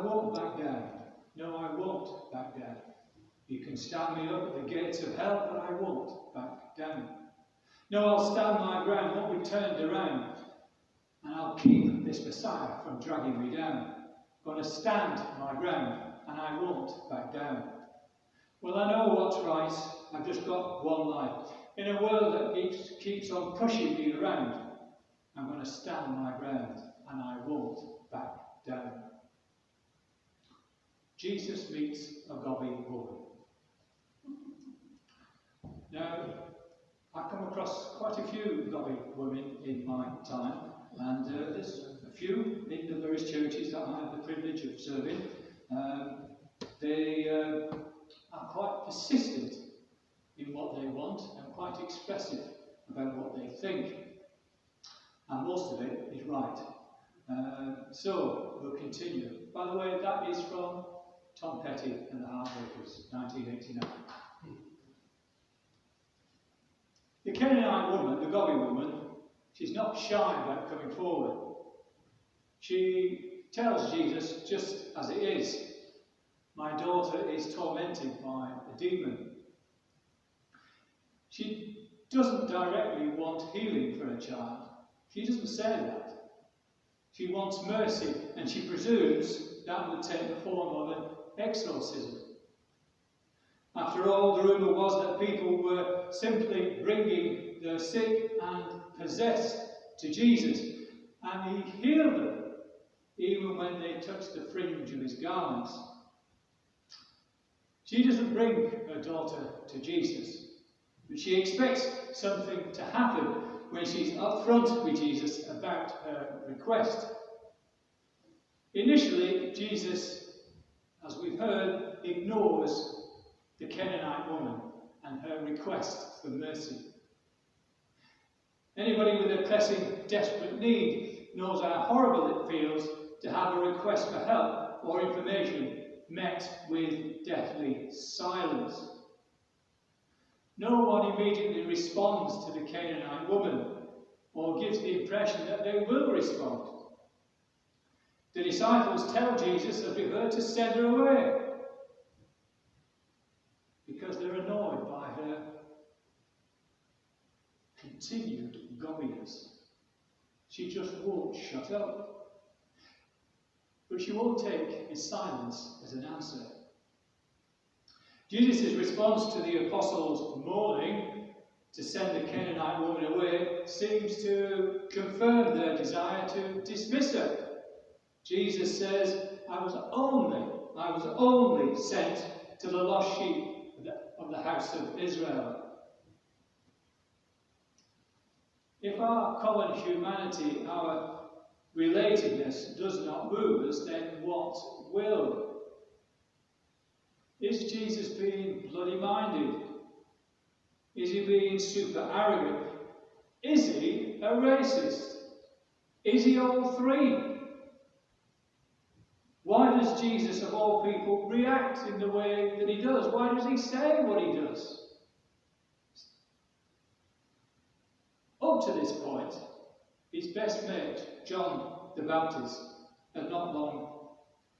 won't back down. No, I won't back down. You can stand me up at the gates of hell, but I won't back down. No, I'll stand my ground, won't be turned around, and I'll keep this Messiah from dragging me down. I'm going to stand my ground, and I won't back down. Well, I know what's right. I've just got one life. In a world that keeps on pushing me around, I'm going to stand my ground, and I won't back down. Jesus meets a gobby woman. Now, I've come across quite a few gobby women in my time, and there's a few in the various churches that I have the privilege of serving. They are quite persistent in what they want and quite expressive about what they think. And most of it is right. So, we'll continue. By the way, that is from Tom Petty and the Heartbreakers, 1989. The Canaanite woman, the gobby woman, she's not shy about coming forward. She tells Jesus just as it is. My daughter is tormented by a demon. She doesn't directly want healing for her child. She doesn't say that. She wants mercy, and she presumes that would take the form of an exorcism. After all, the rumour was that people were simply bringing the sick and possessed to Jesus, and he healed them, even when they touched the fringe of his garments. She doesn't bring her daughter to Jesus, but she expects something to happen when she's upfront with Jesus about her request. Initially, Jesus, as we've heard, ignores the Canaanite woman and her request for mercy. Anybody with a pressing, desperate need knows how horrible it feels to have a request for help or information met with deathly silence. No one immediately responds to the Canaanite woman or gives the impression that they will respond. The disciples tell Jesus, as we heard, to send her away because they're annoyed by her continued gobbiness. She just won't shut up. But she won't take his silence as an answer. Jesus' response to the apostles' mourning to send the Canaanite woman away seems to confirm their desire to dismiss her. Jesus says, I was only sent to the lost sheep of the house of Israel. If our common humanity, our relatedness does not move us, then what will? Is Jesus being bloody-minded? Is he being super arrogant? Is he a racist? Is he all three? Why does Jesus, of all people, react in the way that he does? Why does he say what he does? Up to this point, his best mate, John the Baptist, had not long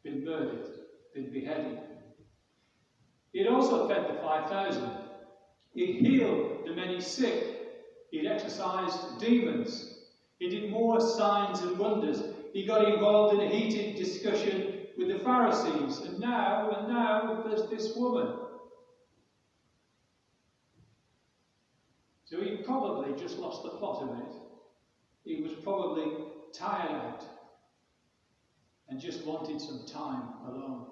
been murdered, been beheaded. He had also fed the 5,000. He healed the many sick. He'd exorcised demons. He did more signs and wonders. He got involved in a heated discussion with the Pharisees. And now there's this woman. So he probably just lost the plot of it. He was probably tired out and just wanted some time alone.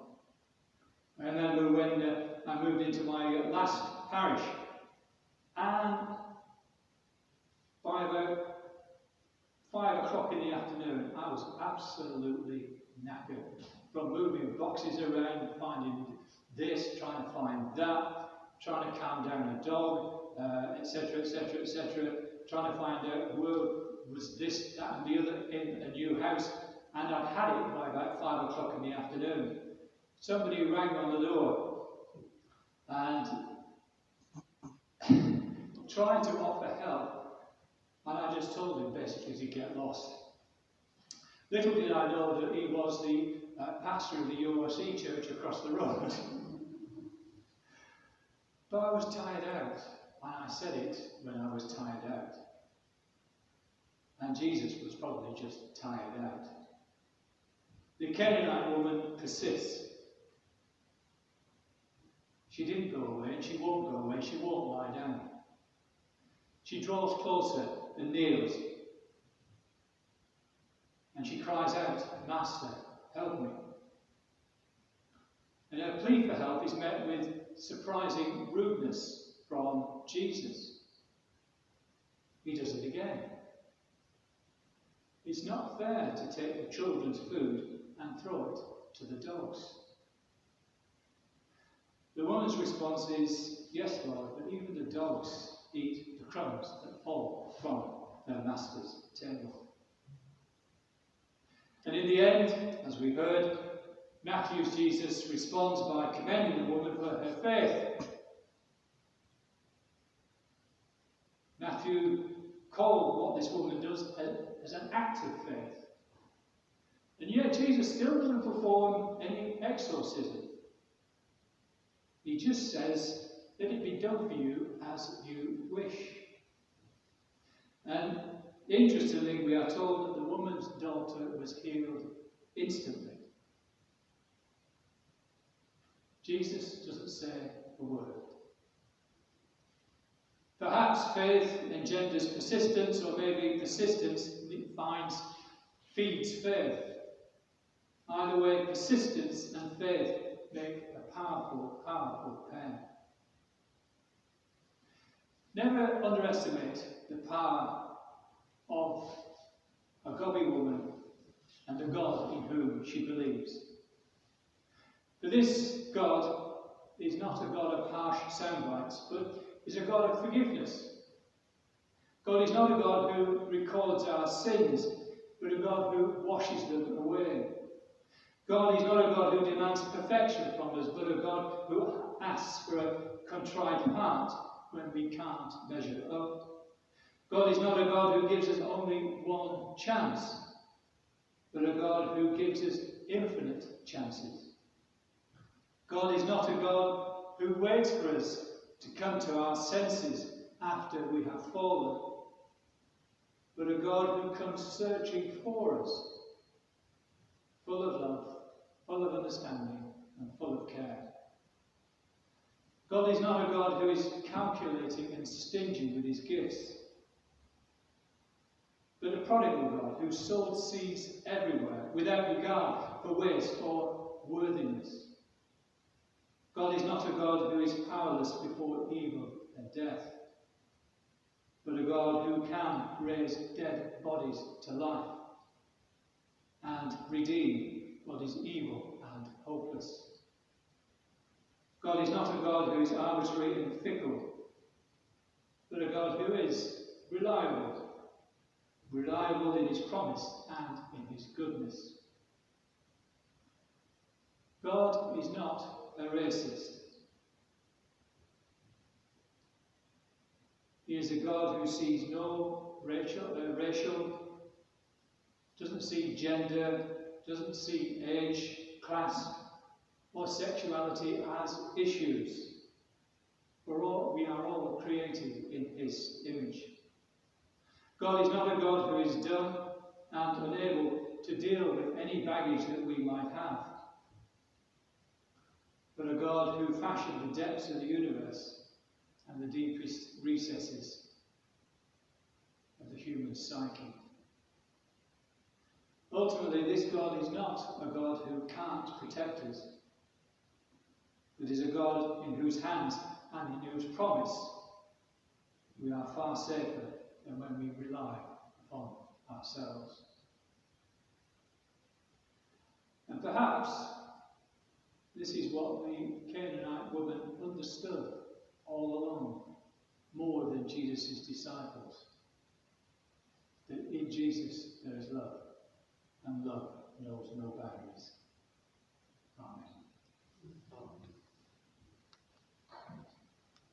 I remember when I moved into my last parish, and by about 5 o'clock in the afternoon, I was absolutely knackered from moving boxes around, finding this, trying to find that, trying to calm down a dog, etc., etc., etc., trying to find out where was this, that and the other in a new house, and I'd had it by about 5 o'clock in the afternoon. Somebody rang on the door and tried to offer help, and I just told him basically to get lost. Little did I know that he was the pastor of the URC church across the road. But I was tired out, and I said it when I was tired out. And Jesus was probably just tired out. The Canaanite woman persists. She didn't go away, and she won't go away, she won't lie down. She draws closer and kneels. And she cries out, "Master, help me." And her plea for help is met with surprising rudeness from Jesus. He does it again. It's not fair to take the children's food and throw it to the dogs. The woman's response is, "Yes, Lord, but even the dogs eat the crumbs that fall from their master's table." And in the end, as we heard, Matthew's Jesus responds by commending the woman for her faith. Matthew called what this woman does as an act of faith. And yet Jesus still doesn't perform any exorcism. He just says, "Let it be done for you as you wish." And interestingly, we are told that the woman's daughter was healed instantly. Jesus doesn't say a word. Perhaps faith engenders persistence, or maybe persistence feeds faith. Either way, persistence and faith make a powerful, powerful pair. Never underestimate the power of a godly woman and the God in whom she believes. For this God is not a God of harsh soundbites, but is a God of forgiveness. God is not a God who records our sins, but a God who washes them away. God is not a God who demands perfection from us, but a God who asks for a contrite heart when we can't measure up. God is not a God who gives us only one chance, but a God who gives us infinite chances. God is not a God who waits for us to come to our senses after we have fallen, but a God who comes searching for us, full of love, full of understanding, and full of care. God is not a God who is calculating and stingy with his gifts, but a prodigal God who sowed seeds everywhere without regard for waste or worthiness. God is not a God who is powerless before evil and death, but a God who can raise dead bodies to life and redeem what is evil and hopeless. God is not a God who is arbitrary and fickle, but a God who is reliable in his promise and in his goodness. God is not a racist. He is a God who sees no racial, doesn't see gender, doesn't see age, class, or sexuality as issues. We are all created in his image. God is not a God who is dumb and unable to deal with any baggage that we might have, but a God who fashioned the depths of the universe and the deepest recesses of the human psyche. Ultimately, this God is not a God who can't protect us, but is a God in whose hands and in whose promise we are far safer than when we rely upon ourselves. And perhaps this is what the Canaanite woman understood all along, more than Jesus' disciples. That in Jesus there is love, and love knows no boundaries. Amen.